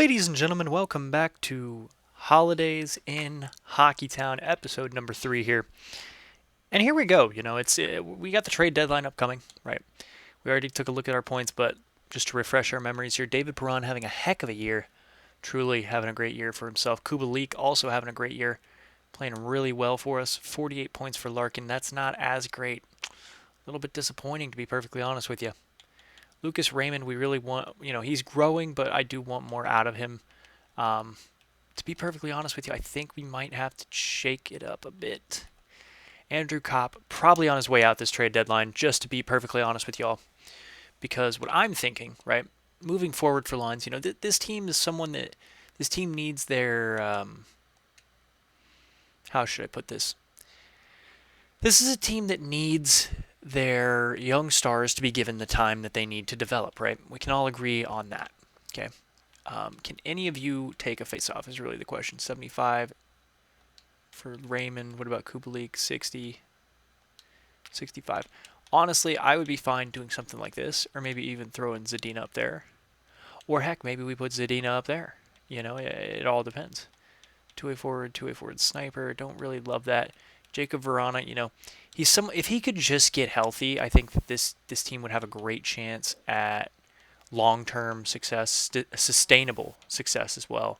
Ladies and gentlemen, welcome back to Holidays in Hockeytown, episode number 3 here. And here we go. We got the trade deadline upcoming, right? We already took a look at our points, but just to refresh our memories here, David Perron having a heck of a year, truly having a great year for himself. Kubalik also having a great year, playing really well for us. 48 points for Larkin. That's not as great. A little bit disappointing, to be perfectly honest with you. Lucas Raymond, we really want, he's growing, but I do want more out of him. Um, to be perfectly honest with you, I think we might have to shake it up a bit. Andrew Kopp probably on his way out this trade deadline, just to be perfectly honest with y'all. Because what I'm thinking, right, moving forward for lines, this team is someone that this team needs their how should I put this? This is a team that needs their young stars to be given the time that they need to develop, right? We can all agree on that. Okay. Can any of you take a face-off is really the question. 75 for Raymond. What about Kubalik? 60, 65. Honestly, I would be fine doing something like this, or maybe even throwing Zadina up there. Or heck, maybe we put Zadina up there. It all depends. Two-way forward sniper. Don't really love that. Jacob Verana, if he could just get healthy, I think that this team would have a great chance at long-term success, sustainable success as well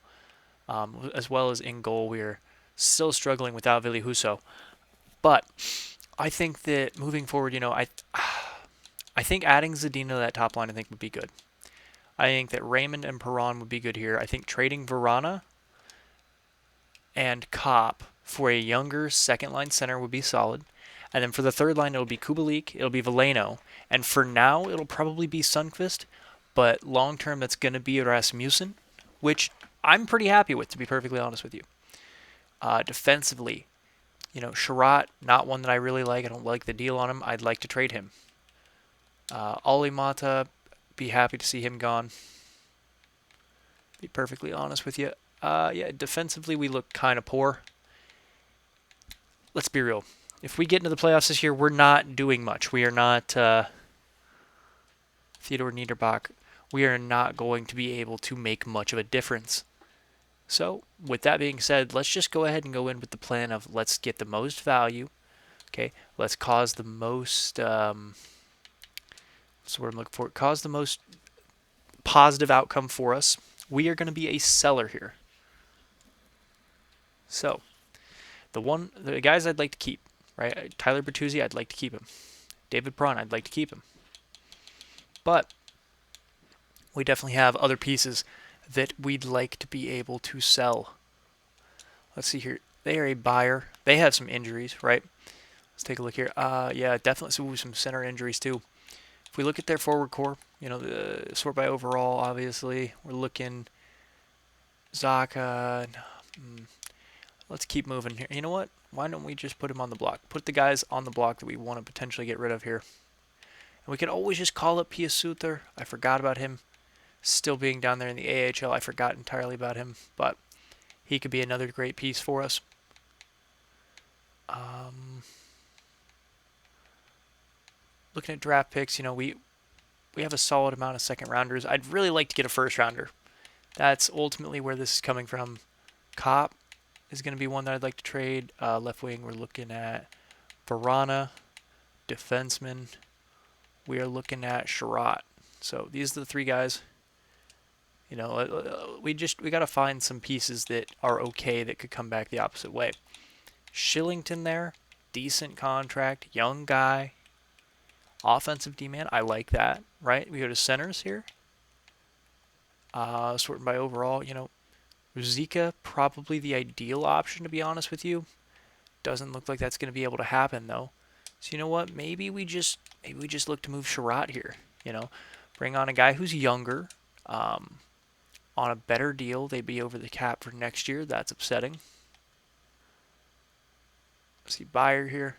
as in goal. We're still struggling without Ville Husso, but I think that moving forward, I think adding Zadina to that top line, I think would be good. I think that Raymond and Perron would be good here. I think trading Verana and Kopp for a younger second line center would be solid. And then for the third line, it'll be Kubalik, it'll be Veleno, and for now, it'll probably be Sundqvist. But long term, that's going to be Rasmussen, which I'm pretty happy with, to be perfectly honest with you. Defensively, Sherratt, not one that I really like. I don't like the deal on him. I'd like to trade him. Olli Mata, be happy to see him gone. Be perfectly honest with you. Defensively, we look kind of poor. Let's be real. If we get into the playoffs this year, we're not doing much. We are not Theodore Niederbach. We are not going to be able to make much of a difference. So, with that being said, let's just go ahead and go in with the plan of let's get the most value. Okay, let's cause the most. That's what I'm looking for. Cause the most positive outcome for us. We are going to be a seller here. So, the guys I'd like to keep, right? Tyler Bertuzzi, I'd like to keep him. David Perron, I'd like to keep him. But we definitely have other pieces that we'd like to be able to sell. Let's see here. They are a buyer. They have some injuries, right? Let's take a look here. Definitely some center injuries too. If we look at their forward core, the sort by overall, obviously, we're looking Zaka. Let's keep moving here. You know what? Why don't we just put him on the block? Put the guys on the block that we want to potentially get rid of here. And we can always just call up Pia Suter. I forgot about him. Still being down there in the AHL, I forgot entirely about him. But he could be another great piece for us. Looking at draft picks, we have a solid amount of second rounders. I'd really like to get a first rounder. That's ultimately where this is coming from. Kopp is going to be one that I'd like to trade. Left wing, we're looking at Verana. Defenseman, we are looking at Sherratt. So these are the three guys. We got to find some pieces that are okay that could come back the opposite way. Shillington there, decent contract, young guy, offensive D-man. I like that, right? We go to centers here. Sorting by overall, Zika probably the ideal option, to be honest with you. Doesn't look like that's going to be able to happen though. So you know what? Maybe we just look to move Sherratt here. Bring on a guy who's younger, on a better deal. They'd be over the cap for next year. That's upsetting. Let's see buyer here.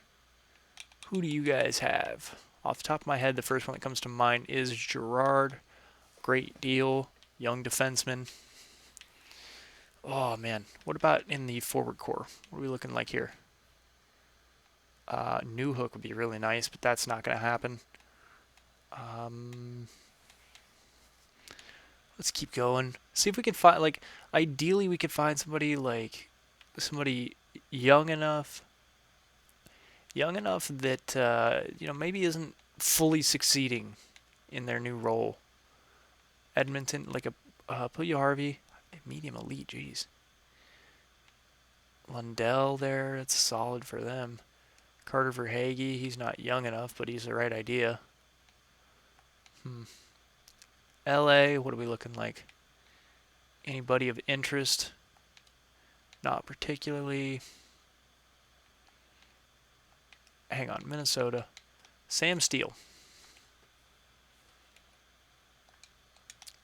Who do you guys have? Off the top of my head, the first one that comes to mind is Gerard. Great deal, young defenseman. Oh man, what about in the forward core? What are we looking like here? New Hook would be really nice, but that's not going to happen. Let's keep going. See if we can find, like, ideally we could find somebody like somebody young enough, that maybe isn't fully succeeding in their new role. Edmonton, like a Puya Harvey, medium elite. Jeez, Lundell there. It's solid for them. Carter Verhage, he's not young enough, but he's the right idea. LA, what are we looking like? Anybody of interest? Not particularly. Hang on, Minnesota. Sam Steele.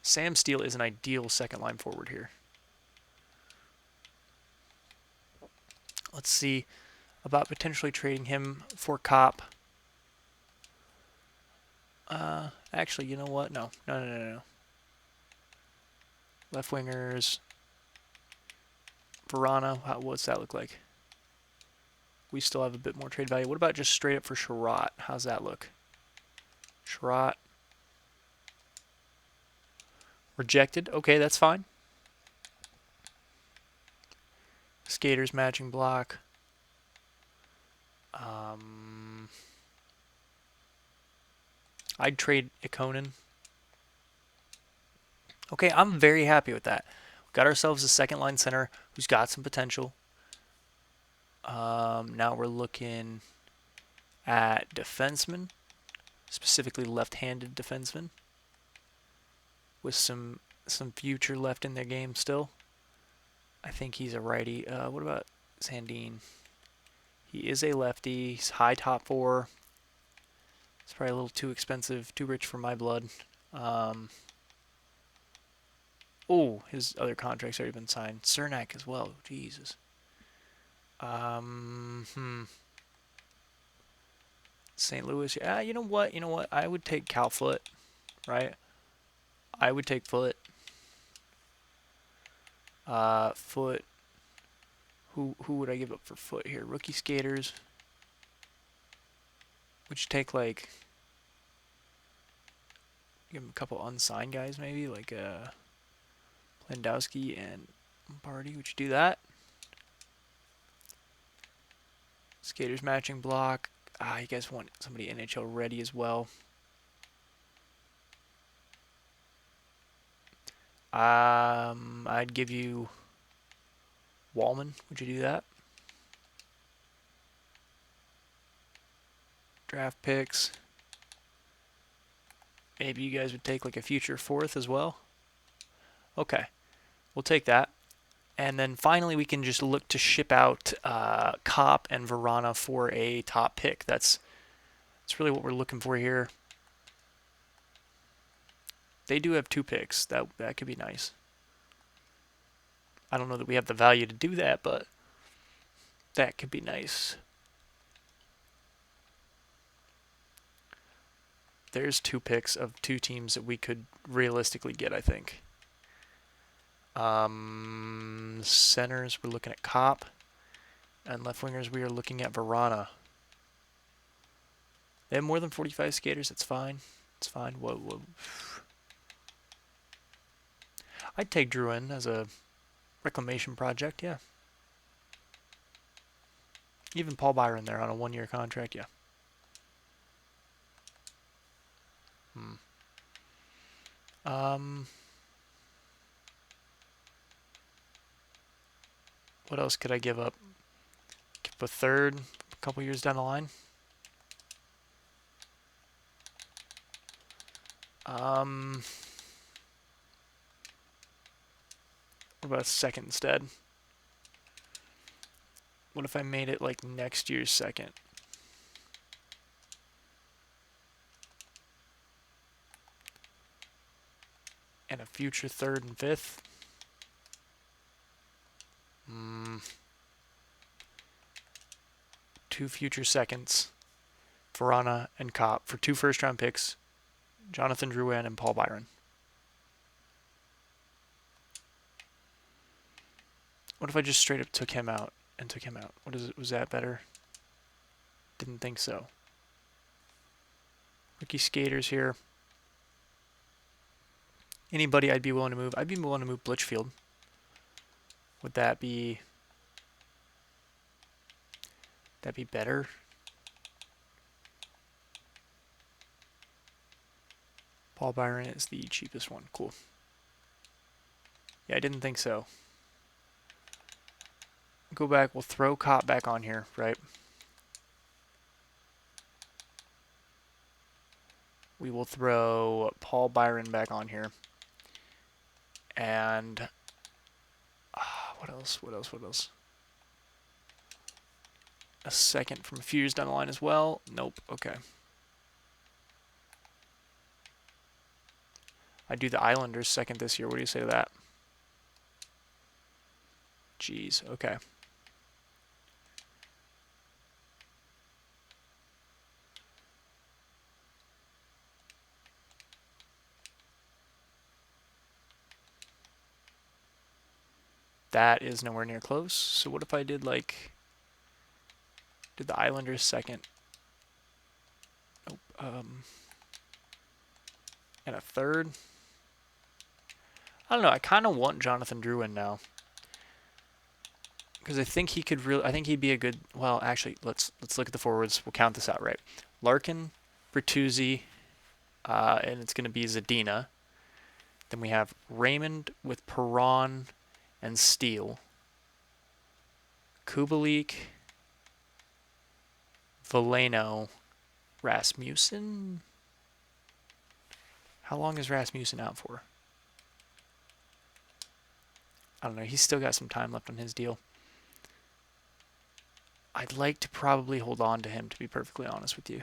Sam Steele is an ideal second line forward here. Let's see about potentially trading him for Kopp. Actually, you know what? No. Left wingers. Verana, what's that look like? We still have a bit more trade value. What about just straight up for Sherratt? How's that look? Sherratt. Rejected. Okay, that's fine. Skaters matching block. I'd trade Ikonen. Okay, I'm very happy with that. We got ourselves a second line center who's got some potential. Now we're looking at defensemen, specifically left-handed defensemen, with some future left in their game still. I think he's a righty. What about Sandin? He is a lefty. He's high top four. It's probably a little too expensive, too rich for my blood. Oh, his other contract's already been signed. Cernak as well. Jesus. St. Louis. Yeah, you know what? I would take Cal Foot, right? I would take Foot. Foot. Who would I give up for Foot here? Rookie skaters. Would you take, like, give him a couple unsigned guys maybe, like Landowski and Barty? Would you do that? Skaters matching block. You guys want somebody NHL ready as well. I'd give you Wallman. Would you do that? Draft picks. Maybe you guys would take like a future fourth as well. Okay, we'll take that. And then finally, we can just look to ship out Kopp and Verana for a top pick. That's really what we're looking for here. They do have 2 picks. That could be nice. I don't know that we have the value to do that, but that could be nice. There's 2 picks of 2 teams that we could realistically get, I think. Centers, we're looking at Kopp. And left wingers, we are looking at Verana. They have more than 45 skaters. It's fine. It's fine. Whoa. I'd take Drouin as a reclamation project, yeah. Even Paul Byron there on a 1-year contract, yeah. What else could I give up? Give a third a couple years down the line. What about a second instead? What if I made it like next year's second? And a future third and fifth? 2 future seconds, Verana and Kopp, for 2 first-round picks, Jonathan Drouin and Paul Byron. What if I just straight up took him out? What is it? Was that better? Didn't think so. Rookie skaters here. Anybody I'd be willing to move? I'd be willing to move Blitchfield. Would that be better? Paul Byron is the cheapest one. Cool. Yeah, I didn't think so. Go back. We'll throw Cop back on here, right? We will throw Paul Byron back on here. And what else? What else? What else? A second from Fuse down the line as well. Nope. Okay. I do the Islanders second this year. What do you say to that? Jeez. Okay. That is nowhere near close. So what if I did like did the Islanders second? Nope. And a third. I don't know. I kind of want Jonathan Drouin now because I think he could really. I think he'd be a good. Well, actually, let's look at the forwards. We'll count this out, right? Larkin, Bertuzzi, and it's going to be Zadina. Then we have Raymond with Perron and Steele. Kubalik, Veleno, Rasmussen. How long is Rasmussen out for? I don't know. He's still got some time left on his deal. I'd like to probably hold on to him, to be perfectly honest with you.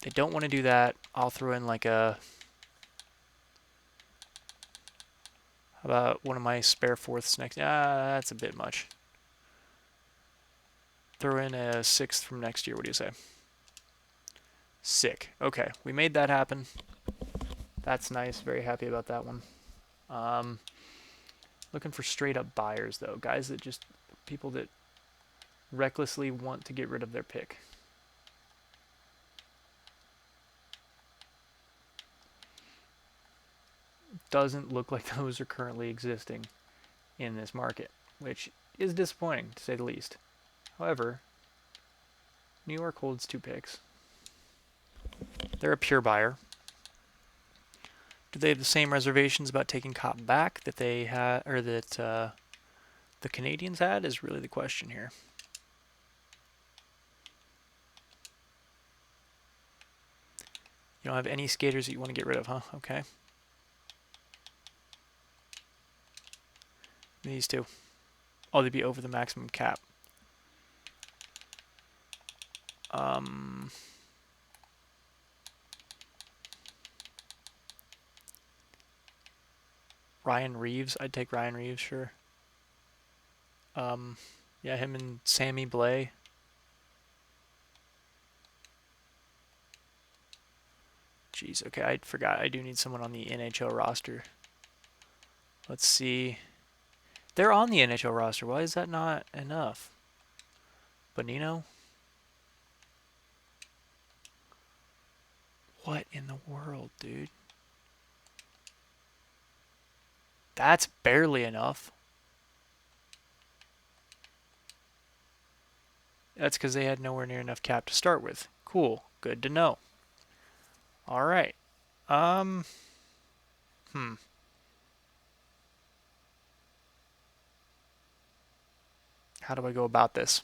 They don't want to do that. I'll throw in like a... How about one of my spare fourths next? That's a bit much. Throw in a sixth from next year. What do you say? Sick. Okay, we made that happen. That's nice. Very happy about that one. Looking for straight up buyers though. Guys that just... People that recklessly want to get rid of their pick. Doesn't look like those are currently existing in this market, which is disappointing to say the least. However, New York holds 2 picks. They're a pure buyer. Do they have the same reservations about taking Cop back that they had, or that the Canadians had? Is really the question here. You don't have any skaters that you want to get rid of, huh? Okay. These two. Oh, they'd be over the maximum cap. Ryan Reeves. I'd take Ryan Reeves, sure. Yeah, him and Sammy Blais. Jeez, okay, I forgot. I do need someone on the NHL roster. Let's see. They're on the NHL roster. Why is that not enough? Bonino? What in the world, dude? That's barely enough. That's because they had nowhere near enough cap to start with. Cool. Good to know. All right. How do I go about this?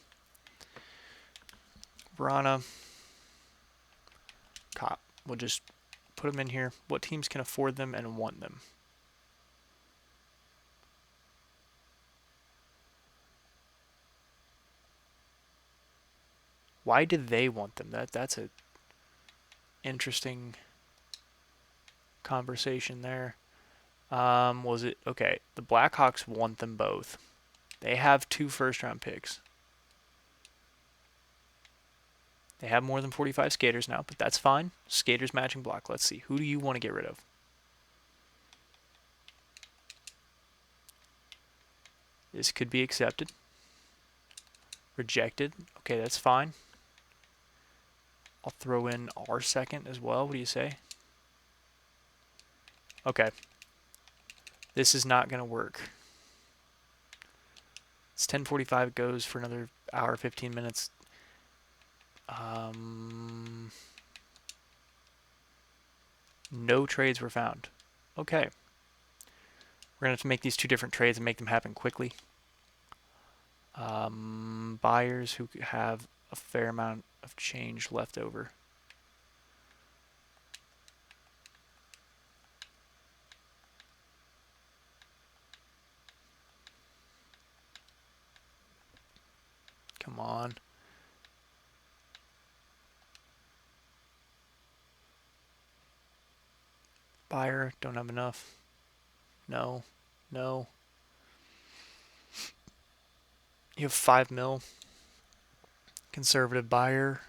Vrana. Cop. We'll just put them in here. What teams can afford them and want them? Why did they want them? That's a interesting conversation there. Was it okay? The Blackhawks want them both. They have 2 first-round picks. They have more than 45 skaters now, but that's fine. Skaters matching block. Let's see. Who do you want to get rid of? This could be accepted. Rejected. Okay, that's fine. I'll throw in our second as well. What do you say? Okay. This is not going to work. It's 10:45. It goes for another hour, 15 minutes. No trades were found. Okay. We're going to have to make these two different trades and make them happen quickly. Buyers who have a fair amount of change left over. Come on. Buyer, don't have enough. No. No. You have 5 mil. Conservative buyer.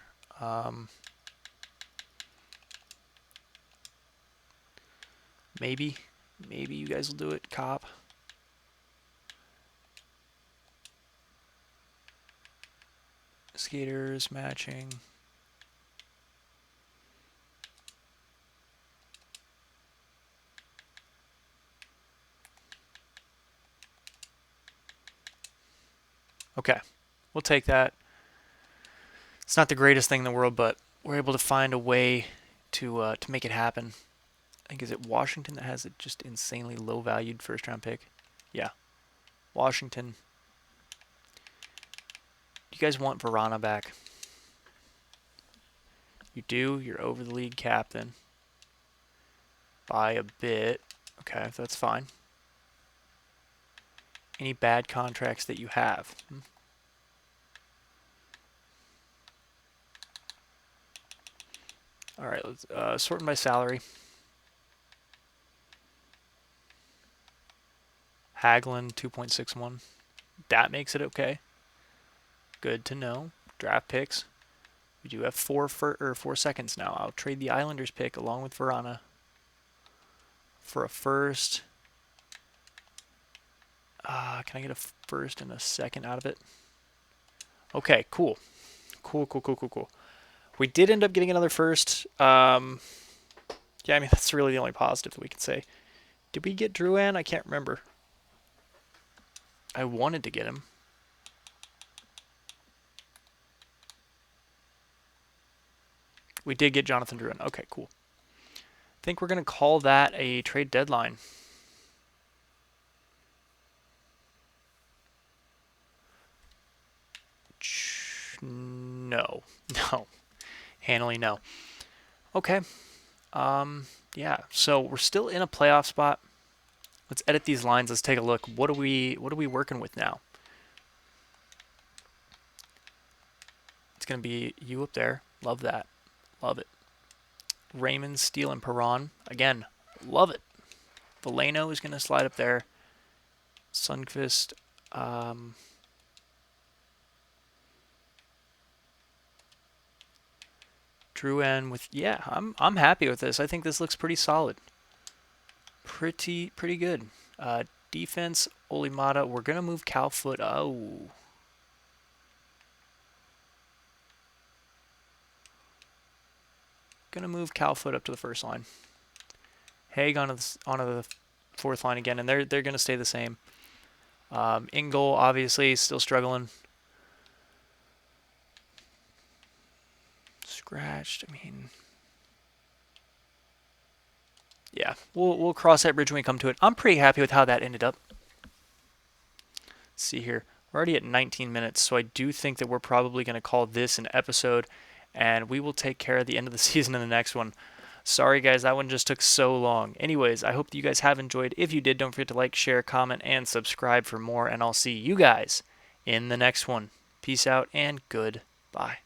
Maybe you guys will do it. Cop. Skaters matching. Okay, we'll take that. It's not the greatest thing in the world, but we're able to find a way to make it happen. I think, is it Washington that has a just insanely low valued first round pick? Yeah, Washington. Do you guys want Verana back? You do. You're over the league cap then. By a bit. Okay, that's fine. Any bad contracts that you have? All right, let's sorting by salary. Hagelin 2.61. That makes it okay. Good to know. Draft picks. We do have 4 seconds now. I'll trade the Islanders pick along with Verana for a first. Can I get a first and a second out of it? Okay, cool. Cool. We did end up getting another first. Yeah, I mean, that's really the only positive that we can say. Did we get Drouin? I can't remember. I wanted to get him. We did get Jonathan Drouin. Okay, cool. I think we're going to call that a trade deadline. No. Hanley, no. Okay. Yeah, so we're still in a playoff spot. Let's edit these lines. Let's take a look. What are we working with now? It's going to be you up there. Love that. Love it. Raymond, Steele, and Perron. Again, love it. Valeno is going to slide up there. Sundqvist. Drouin with, yeah, I'm happy with this. I think this looks pretty solid. Pretty good. Defense, Olimata. We're going to move Calfoot. Oh. Going to move Calfoot up to the first line. Haig onto the fourth line again, and they're going to stay the same. Engel, obviously, still struggling. Scratched. I mean, yeah, we'll cross that bridge when we come to it. I'm pretty happy with how that ended up. Let's see here. We're already at 19 minutes, so I do think that we're probably going to call this an episode, and we will take care of the end of the season in the next one. Sorry, guys, that one just took so long. Anyways, I hope that you guys have enjoyed. If you did, don't forget to like, share, comment, and subscribe for more, and I'll see you guys in the next one. Peace out, and goodbye.